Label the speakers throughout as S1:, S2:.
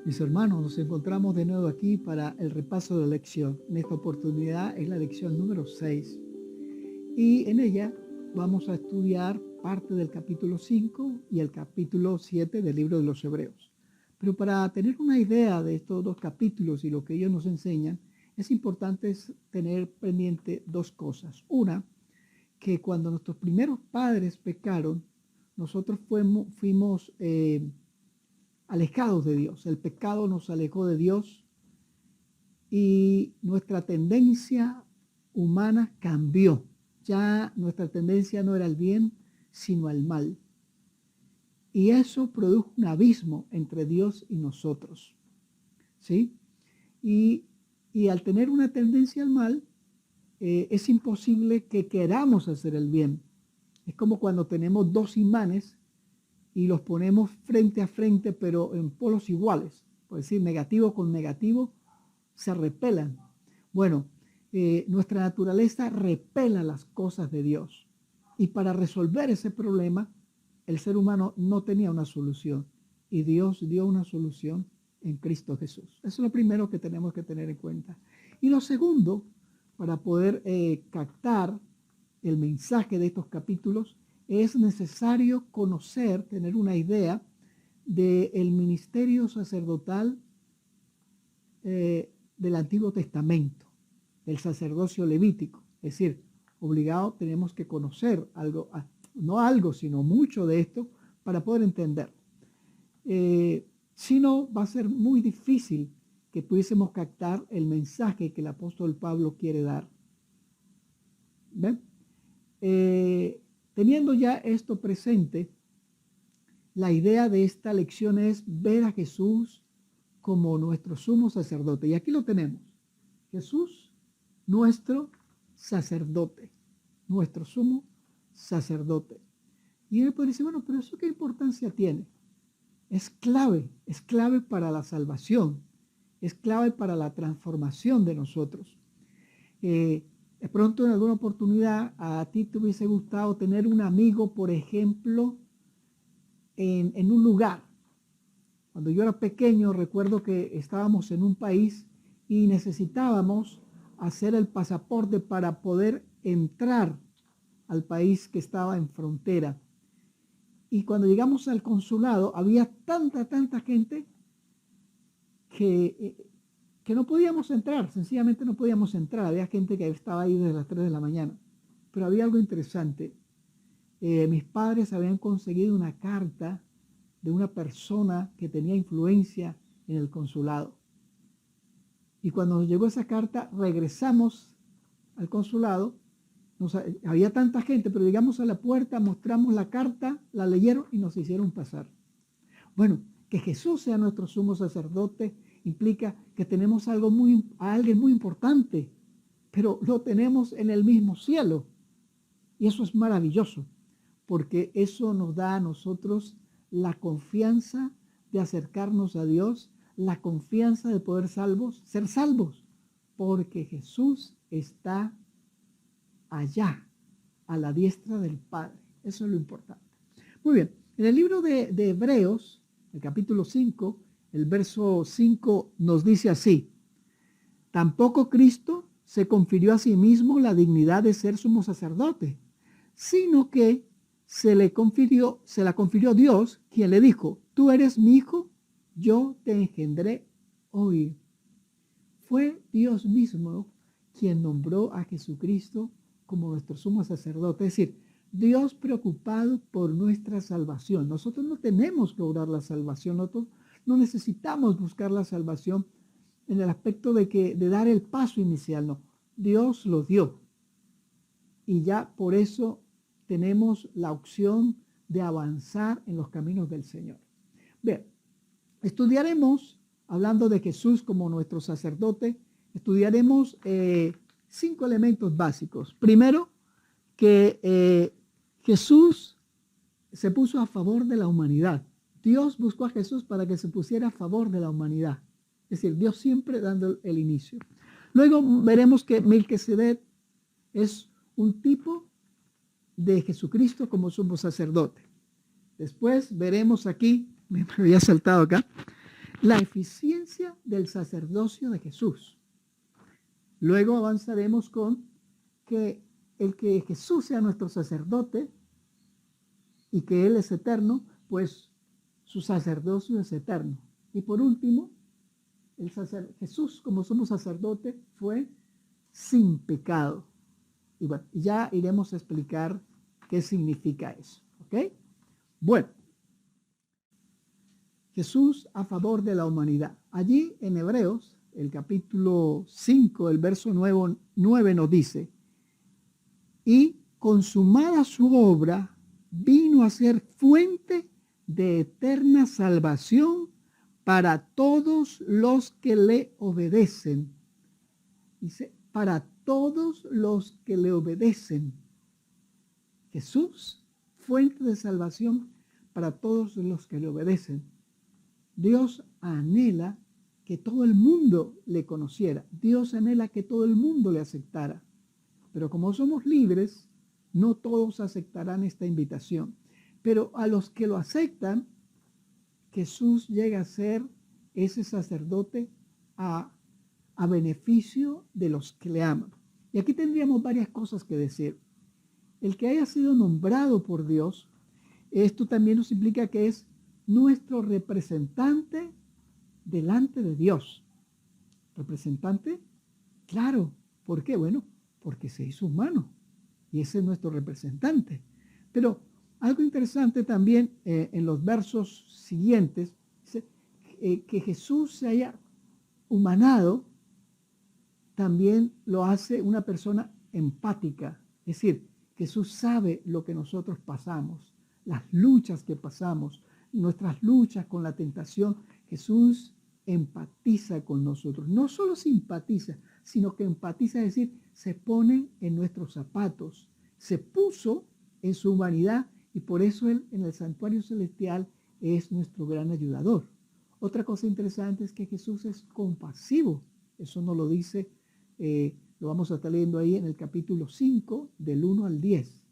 S1: Mis hermanos, nos encontramos de nuevo aquí para el repaso de la lección. En esta oportunidad es la lección número 6 y en ella vamos a estudiar parte del capítulo 5 y el capítulo 7 del libro de los Hebreos. Pero para tener una idea de estos dos capítulos y lo que ellos nos enseñan, es importante tener pendiente dos cosas. Una, que cuando nuestros primeros padres pecaron, nosotros fuimos alejados de Dios. El pecado nos alejó de Dios y nuestra tendencia humana cambió. Ya nuestra tendencia no era el bien, sino al mal. Y eso produjo un abismo entre Dios y nosotros. ¿Sí? Y al tener una tendencia al mal, es imposible que queramos hacer el bien. Es como cuando tenemos dos imanes y los ponemos frente a frente, pero en polos iguales. Por decir, negativo con negativo se repelan. Bueno, nuestra naturaleza repela las cosas de Dios. Y para resolver ese problema, el ser humano no tenía una solución. Y Dios dio una solución en Cristo Jesús. Eso es lo primero que tenemos que tener en cuenta. Y lo segundo, para poder captar el mensaje de estos capítulos, es necesario conocer, tener una idea del ministerio sacerdotal del Antiguo Testamento, del sacerdocio levítico. Es decir, obligado tenemos que conocer algo, no algo, sino mucho de esto para poder entender. Si no, va a ser muy difícil que pudiésemos captar el mensaje que el apóstol Pablo quiere dar. ¿Ven? Teniendo ya esto presente, la idea de esta lección es ver a Jesús como nuestro sumo sacerdote. Y aquí lo tenemos. Jesús, nuestro sacerdote, nuestro sumo sacerdote. Y él puede decir, bueno, pero ¿eso qué importancia tiene? Es clave para la salvación, es clave para la transformación de nosotros. De pronto en alguna oportunidad a ti te hubiese gustado tener un amigo, por ejemplo, en un lugar. Cuando yo era pequeño recuerdo que estábamos en un país y necesitábamos hacer el pasaporte para poder entrar al país que estaba en frontera. Y cuando llegamos al consulado había tanta gente que no podíamos entrar, sencillamente no podíamos entrar. Había gente que estaba ahí desde las 3 de la mañana. Pero había algo interesante. Mis padres habían conseguido una carta de una persona que tenía influencia en el consulado. Y cuando nos llegó esa carta, regresamos al consulado. Había tanta gente, pero llegamos a la puerta, mostramos la carta, la leyeron y nos hicieron pasar. Bueno, que Jesús sea nuestro sumo sacerdote implica que tenemos a alguien muy importante, pero lo tenemos en el mismo cielo. Y eso es maravilloso, porque eso nos da a nosotros la confianza de acercarnos a Dios, la confianza de poder ser salvos, porque Jesús está allá, a la diestra del Padre. Eso es lo importante. Muy bien, en el libro de Hebreos, el capítulo 5, el verso 5 nos dice así: tampoco Cristo se confirió a sí mismo la dignidad de ser sumo sacerdote, sino que se la confirió Dios, quien le dijo: tú eres mi hijo, yo te engendré hoy. Fue Dios mismo quien nombró a Jesucristo como nuestro sumo sacerdote. Es decir, Dios preocupado por nuestra salvación. Nosotros no tenemos que lograr la salvación, nosotros no necesitamos buscar la salvación en el aspecto de dar el paso inicial, no. Dios lo dio. Y ya por eso tenemos la opción de avanzar en los caminos del Señor. Bien, estudiaremos, hablando de Jesús como nuestro sacerdote, estudiaremos 5 elementos básicos. Primero, que Jesús se puso a favor de la humanidad. Dios buscó a Jesús para que se pusiera a favor de la humanidad. Es decir, Dios siempre dando el inicio. Luego veremos que Melquisedec es un tipo de Jesucristo como sumo sacerdote. Después veremos aquí, me había saltado acá, la eficiencia del sacerdocio de Jesús. Luego avanzaremos con que el que Jesús sea nuestro sacerdote y que Él es eterno, pues su sacerdocio es eterno. Y por último, Jesús, como somos sacerdote, fue sin pecado. Y bueno, ya iremos a explicar qué significa eso. ¿Ok? Bueno, Jesús a favor de la humanidad. Allí en Hebreos, el capítulo 5, el verso 9 nos dice: y consumada su obra, vino a ser fuente de eterna salvación para todos los que le obedecen. Dice, para todos los que le obedecen. Jesús, fuente de salvación para todos los que le obedecen. Dios anhela que todo el mundo le conociera. Dios anhela que todo el mundo le aceptara. Pero como somos libres, no todos aceptarán esta invitación. Pero a los que lo aceptan, Jesús llega a ser ese sacerdote a beneficio de los que le aman. Y aquí tendríamos varias cosas que decir. El que haya sido nombrado por Dios, esto también nos implica que es nuestro representante delante de Dios. ¿Representante? Claro. ¿Por qué? Bueno, porque se hizo humano y ese es nuestro representante. Pero algo interesante también en los versos siguientes, dice, que Jesús se haya humanado, también lo hace una persona empática. Es decir, Jesús sabe lo que nosotros pasamos, las luchas que pasamos, nuestras luchas con la tentación. Jesús empatiza con nosotros. No solo simpatiza, sino que empatiza, es decir, se pone en nuestros zapatos, se puso en su humanidad y por eso Él en el santuario celestial es nuestro gran ayudador. Otra cosa interesante es que Jesús es compasivo. Eso nos lo dice, lo vamos a estar leyendo ahí en el capítulo 5, del 1 al 10.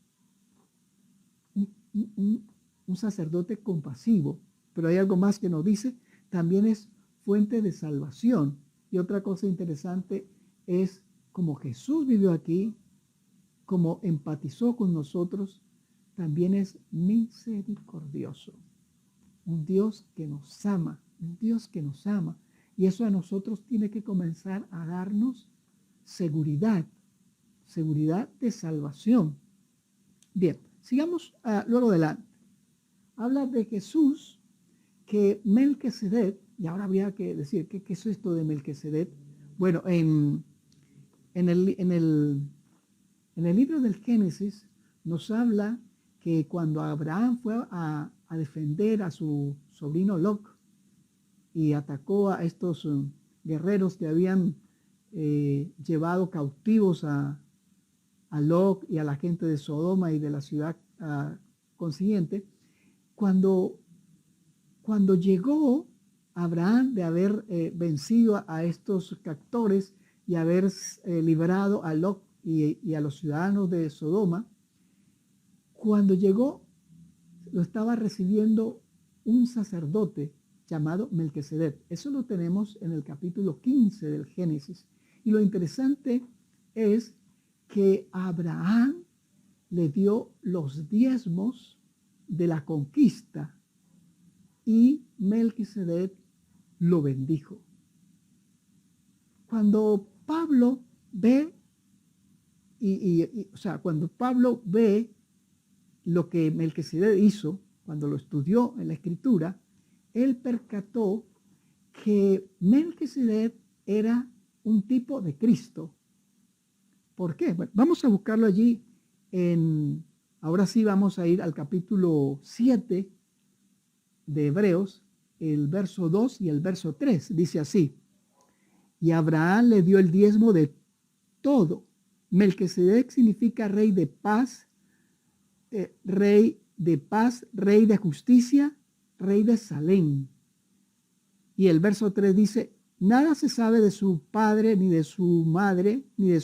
S1: Un sacerdote compasivo. Pero hay algo más que nos dice, también es fuente de salvación. Y otra cosa interesante es como Jesús vivió aquí, como empatizó con nosotros, también es misericordioso. Un Dios que nos ama, un Dios que nos ama. Y eso a nosotros tiene que comenzar a darnos seguridad de salvación. Bien, sigamos luego adelante. Habla de Jesús que Melquisedec, y ahora habría que decir, ¿qué es esto de Melquisedec? Bueno, en el libro del Génesis nos habla que cuando Abraham fue a defender a su sobrino Lot y atacó a estos guerreros que habían llevado cautivos a Lot y a la gente de Sodoma y de la ciudad consiguiente, cuando llegó Abraham de haber vencido a estos captores y haber liberado a Lot y a los ciudadanos de Sodoma, cuando llegó lo estaba recibiendo un sacerdote llamado Melquisedec. Eso lo tenemos en el capítulo 15 del Génesis. Y lo interesante es que Abraham le dio los diezmos de la conquista y Melquisedec lo bendijo. Cuando Pablo ve, cuando Pablo ve lo que Melquisedec hizo, cuando lo estudió en la Escritura, él percató que Melquisedec era un tipo de Cristo. ¿Por qué? Bueno, vamos a buscarlo allí ahora sí vamos a ir al capítulo 7 de Hebreos, el verso 2 y el verso 3. Dice así: y Abraham le dio el diezmo de todo. Melquisedec significa rey de paz, rey de justicia, rey de Salem. Y el verso 3 dice: nada se sabe de su padre, ni de su madre, ni de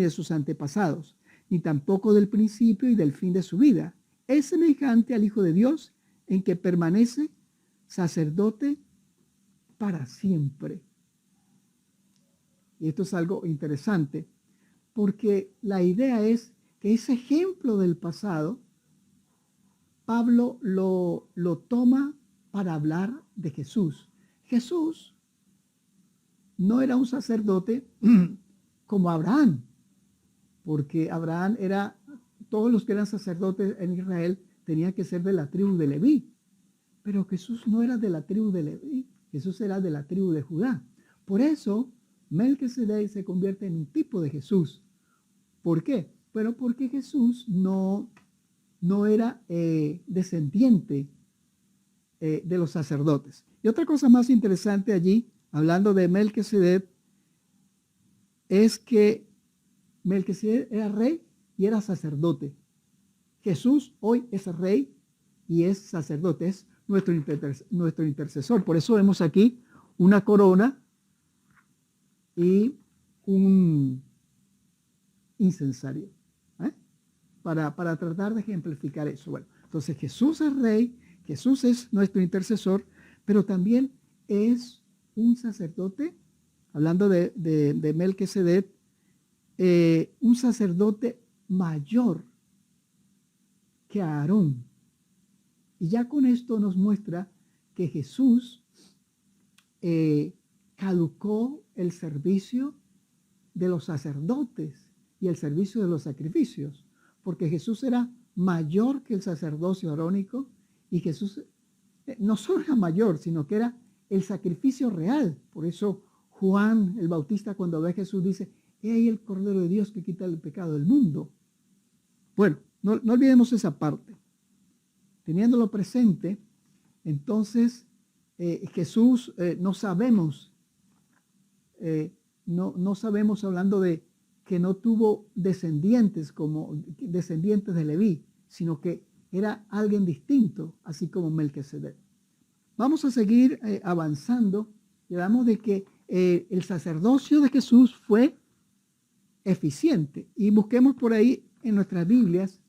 S1: sus antepasados, ni tampoco del principio y del fin de su vida. Es semejante al Hijo de Dios en que permanece sacerdote para siempre. Y esto es algo interesante, porque la idea es que ese ejemplo del pasado, Pablo lo toma para hablar de Jesús. Jesús no era un sacerdote como Abraham, porque Abraham era, todos los que eran sacerdotes en Israel tenían que ser de la tribu de Leví, pero Jesús no era de la tribu de Leví, Jesús era de la tribu de Judá. Por eso, Melquisedec se convierte en un tipo de Jesús. ¿Por qué? Bueno, porque Jesús no era descendiente de los sacerdotes. Y otra cosa más interesante allí, hablando de Melquisedec, es que Melquisedec era rey y era sacerdote. Jesús hoy es rey y es sacerdote, es nuestro intercesor. Por eso vemos aquí una corona y un incensario, para tratar de ejemplificar eso. Bueno, entonces Jesús es rey, Jesús es nuestro intercesor, pero también es un sacerdote, hablando de Melquisedec, un sacerdote mayor que Aarón. Y ya con esto nos muestra que Jesús caducó el servicio de los sacerdotes y el servicio de los sacrificios, porque Jesús era mayor que el sacerdocio arónico, y Jesús no solo era mayor, sino que era el sacrificio real. Por eso Juan el Bautista, cuando ve a Jesús, dice: he ahí el Cordero de Dios que quita el pecado del mundo. Bueno, no olvidemos esa parte. Teniéndolo presente, entonces Jesús, no sabemos, hablando de que no tuvo descendientes como descendientes de Leví, sino que era alguien distinto, así como Melquisedec. Vamos a seguir avanzando y hablamos de que el sacerdocio de Jesús fue eficiente. Y busquemos por ahí en nuestras Biblias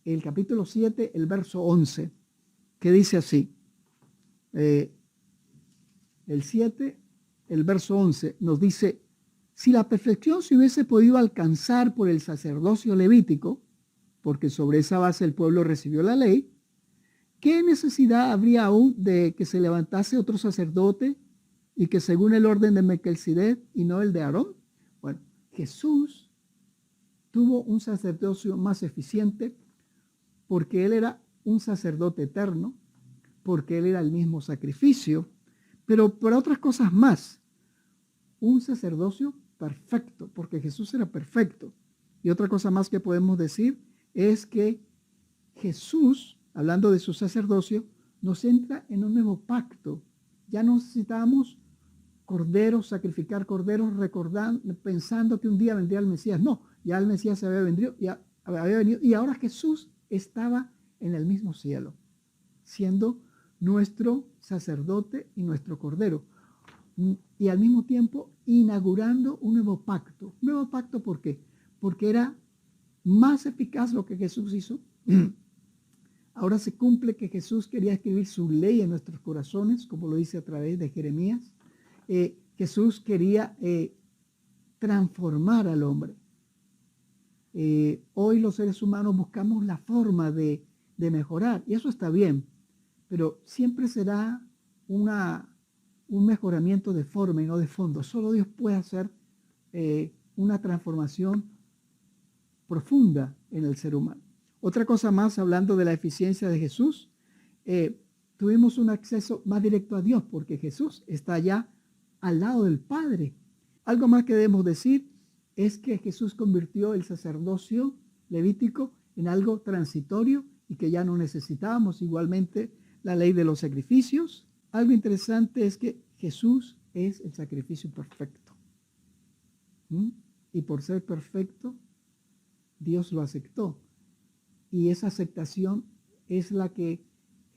S1: el capítulo 7, el verso 11, que dice así. El 7, el verso 11, nos dice: si la perfección se hubiese podido alcanzar por el sacerdocio levítico, porque sobre esa base el pueblo recibió la ley, ¿qué necesidad habría aún de que se levantase otro sacerdote y que según el orden de Melquisedec y no el de Aarón? Bueno, Jesús tuvo un sacerdocio más eficiente porque él era un sacerdote eterno, porque él era el mismo sacrificio, pero por otras cosas más, un sacerdocio perfecto, porque Jesús era perfecto. Y otra cosa más que podemos decir es que Jesús, hablando de su sacerdocio, nos entra en un nuevo pacto. Ya no necesitábamos corderos, sacrificar corderos, pensando que un día vendría el Mesías. No, ya el Mesías había venido y ahora Jesús estaba en el mismo cielo, siendo nuestro sacerdote y nuestro cordero, y al mismo tiempo inaugurando un nuevo pacto. ¿Un nuevo pacto por qué? Porque era más eficaz lo que Jesús hizo. Ahora se cumple que Jesús quería escribir su ley en nuestros corazones, como lo dice a través de Jeremías. Jesús quería transformar al hombre. Hoy los seres humanos buscamos la forma de mejorar, y eso está bien, pero siempre será un mejoramiento de forma y no de fondo. Solo Dios puede hacer una transformación profunda en el ser humano. Otra cosa más, hablando de la eficiencia de Jesús, tuvimos un acceso más directo a Dios, porque Jesús está allá al lado del Padre. Algo más que debemos decir es que Jesús convirtió el sacerdocio levítico en algo transitorio y que ya no necesitábamos. Igualmente la ley de los sacrificios. Algo interesante es que Jesús es el sacrificio perfecto. Y por ser perfecto, Dios lo aceptó. Y esa aceptación es la que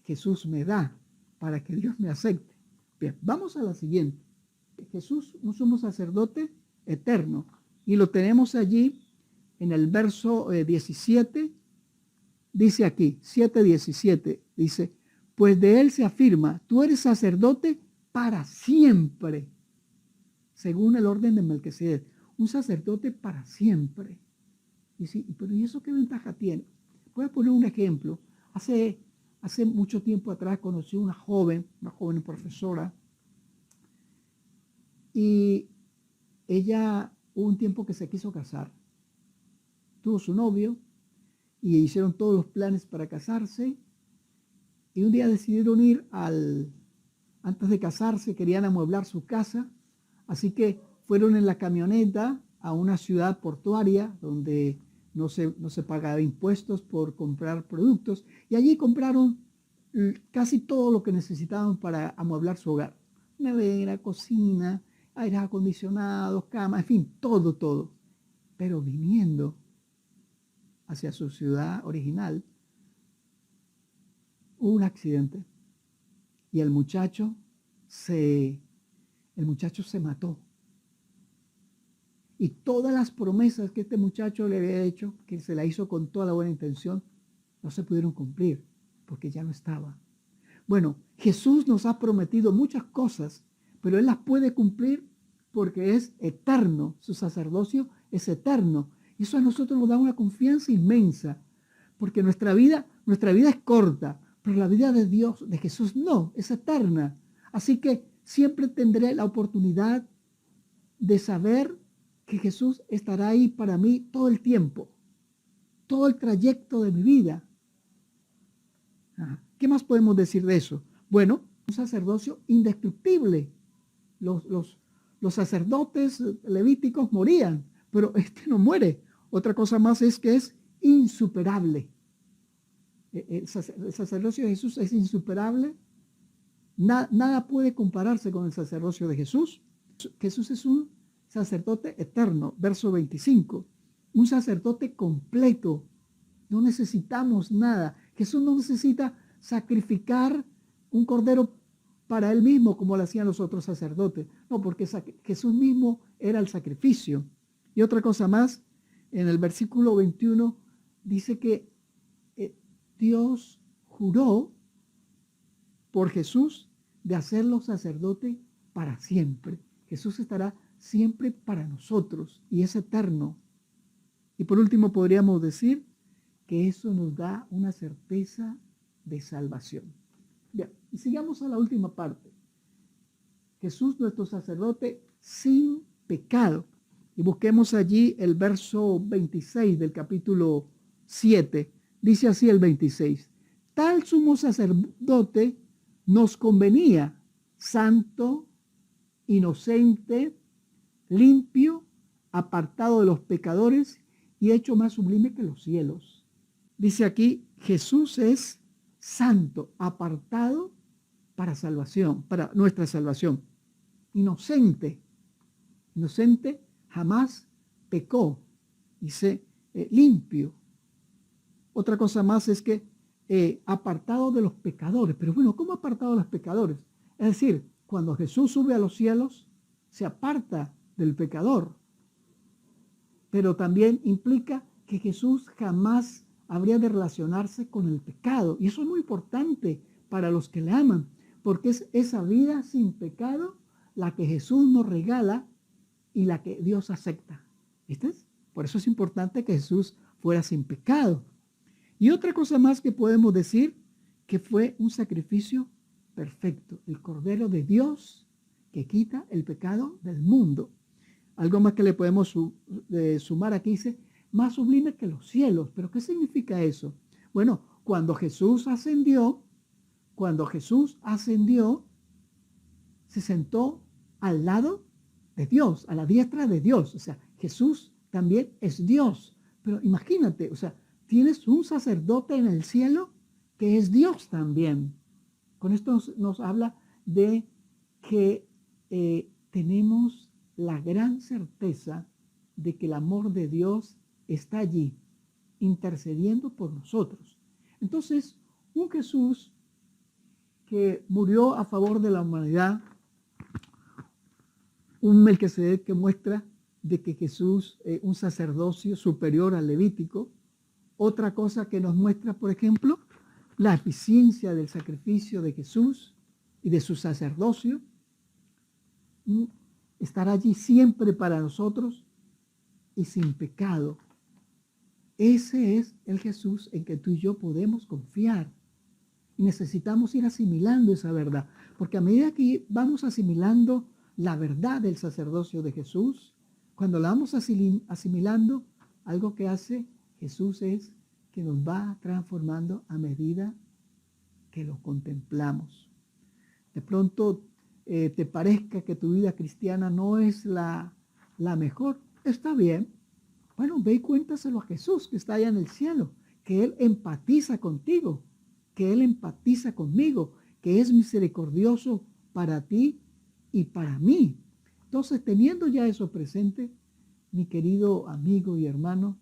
S1: Jesús me da para que Dios me acepte. Bien, vamos a la siguiente. Jesús, un sumo sacerdote eterno. Y lo tenemos allí en el verso 17. Dice aquí, 7:17, dice: pues de él se afirma, tú eres sacerdote para siempre, según el orden de Melquisedec. Un sacerdote para siempre. Y sí, pero ¿y eso qué ventaja tiene? Voy a poner un ejemplo. Hace mucho tiempo atrás conocí una joven profesora, y ella hubo un tiempo que se quiso casar. Tuvo su novio y hicieron todos los planes para casarse, y un día decidieron antes de casarse querían amueblar su casa, así que fueron en la camioneta a una ciudad portuaria donde no se pagaba impuestos por comprar productos, y allí compraron casi todo lo que necesitaban para amueblar su hogar: nevera, cocina, aire acondicionado, cama, en fin, todo. Pero viniendo hacia su ciudad original, hubo un accidente y el muchacho se mató. Y todas las promesas que este muchacho le había hecho, que se la hizo con toda la buena intención, no se pudieron cumplir porque ya no estaba. Bueno, Jesús nos ha prometido muchas cosas, pero Él las puede cumplir porque es eterno. Su sacerdocio es eterno. Y eso a nosotros nos da una confianza inmensa, porque nuestra vida es corta, pero la vida de Dios, de Jesús, no, es eterna. Así que siempre tendré la oportunidad de saber que Jesús estará ahí para mí todo el tiempo, todo el trayecto de mi vida. ¿Qué más podemos decir de eso? Bueno, un sacerdocio indestructible. Los sacerdotes levíticos morían, pero este no muere. Otra cosa más es que es insuperable. El sacerdocio de Jesús es insuperable. Nada puede compararse con el sacerdocio de Jesús. Jesús es un sacerdote eterno. Verso 25. Un sacerdote completo. No necesitamos nada. Jesús no necesita sacrificar un cordero para él mismo como lo hacían los otros sacerdotes. No, porque Jesús mismo era el sacrificio. Y otra cosa más, en el versículo 21 dice que Dios juró por Jesús de hacerlo sacerdote para siempre. Jesús estará siempre para nosotros y es eterno. Y por último podríamos decir que eso nos da una certeza de salvación. Bien, y sigamos a la última parte. Jesús, nuestro sacerdote sin pecado. Y busquemos allí el verso 26 del capítulo 7. Dice así el 26. Tal sumo sacerdote nos convenía, santo, inocente, limpio, apartado de los pecadores y hecho más sublime que los cielos. Dice aquí, Jesús es santo, apartado para salvación, para nuestra salvación. Inocente, jamás pecó. Dice limpio. Otra cosa más es que apartado de los pecadores. Pero bueno, ¿cómo apartado de los pecadores? Es decir, cuando Jesús sube a los cielos, se aparta del pecador. Pero también implica que Jesús jamás habría de relacionarse con el pecado. Y eso es muy importante para los que le aman, porque es esa vida sin pecado la que Jesús nos regala y la que Dios acepta. ¿Viste? Por eso es importante que Jesús fuera sin pecado. Y otra cosa más que podemos decir, que fue un sacrificio perfecto, el Cordero de Dios que quita el pecado del mundo. Algo más que le podemos sumar aquí, dice, más sublime que los cielos. ¿Pero qué significa eso? Bueno, cuando Jesús ascendió, se sentó al lado de Dios, a la diestra de Dios. O sea, Jesús también es Dios. Pero imagínate, o sea, tienes un sacerdote en el cielo que es Dios también. Con esto nos habla de que tenemos la gran certeza de que el amor de Dios está allí, intercediendo por nosotros. Entonces, un Jesús que murió a favor de la humanidad, un Melquisedec que muestra de que Jesús es un sacerdocio superior al levítico. Otra cosa que nos muestra, por ejemplo, la eficiencia del sacrificio de Jesús y de su sacerdocio. estará allí siempre para nosotros y sin pecado. Ese es el Jesús en que tú y yo podemos confiar. Y necesitamos ir asimilando esa verdad, porque a medida que vamos asimilando la verdad del sacerdocio de Jesús, cuando la vamos asimilando, algo que hace Jesús es que nos va transformando a medida que lo contemplamos. De pronto te parezca que tu vida cristiana no es la mejor, está bien. Bueno, ve y cuéntaselo a Jesús que está allá en el cielo, que Él empatiza contigo, que Él empatiza conmigo, que es misericordioso para ti y para mí. Entonces, teniendo ya eso presente, mi querido amigo y hermano,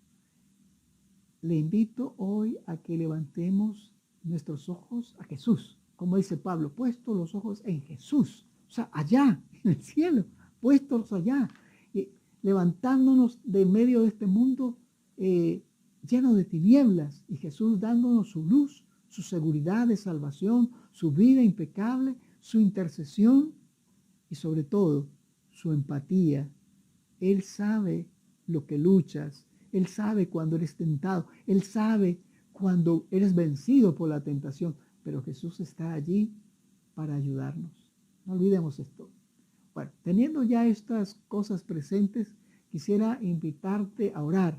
S1: le invito hoy a que levantemos nuestros ojos a Jesús. Como dice Pablo, puesto los ojos en Jesús, o sea, allá, en el cielo, puestos allá, levantándonos de medio de este mundo lleno de tinieblas, y Jesús dándonos su luz, su seguridad de salvación, su vida impecable, su intercesión y sobre todo su empatía. Él sabe lo que luchas, Él sabe cuando eres tentado, Él sabe cuando eres vencido por la tentación, pero Jesús está allí para ayudarnos. No olvidemos esto. Bueno, teniendo ya estas cosas presentes, quisiera invitarte a orar.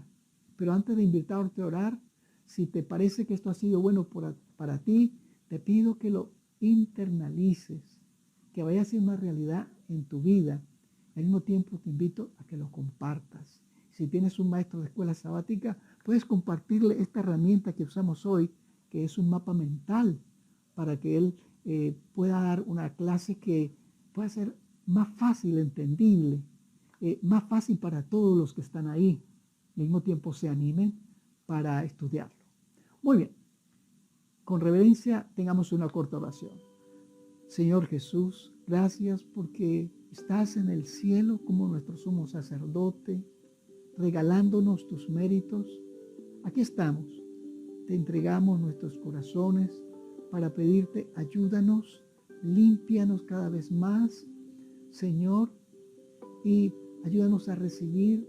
S1: Pero antes de invitarte a orar, si te parece que esto ha sido bueno para ti, te pido que lo internalices, que vaya a ser una realidad en tu vida. Al mismo tiempo te invito a que lo compartas. Si tienes un maestro de escuela sabática, puedes compartirle esta herramienta que usamos hoy, que es un mapa mental, para que él pueda dar una clase que pueda ser más fácil, entendible, más fácil para todos los que están ahí. Al mismo tiempo se animen para estudiarlo. Muy bien, con reverencia tengamos una corta oración. Señor Jesús, gracias porque estás en el cielo como nuestro sumo sacerdote, regalándonos tus méritos. Aquí estamos, te entregamos nuestros corazones para pedirte, ayúdanos, límpianos cada vez más, Señor, y ayúdanos a recibir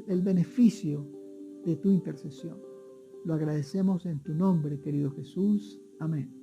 S1: el beneficio de tu intercesión. Lo agradecemos en tu nombre, querido Jesús. Amén.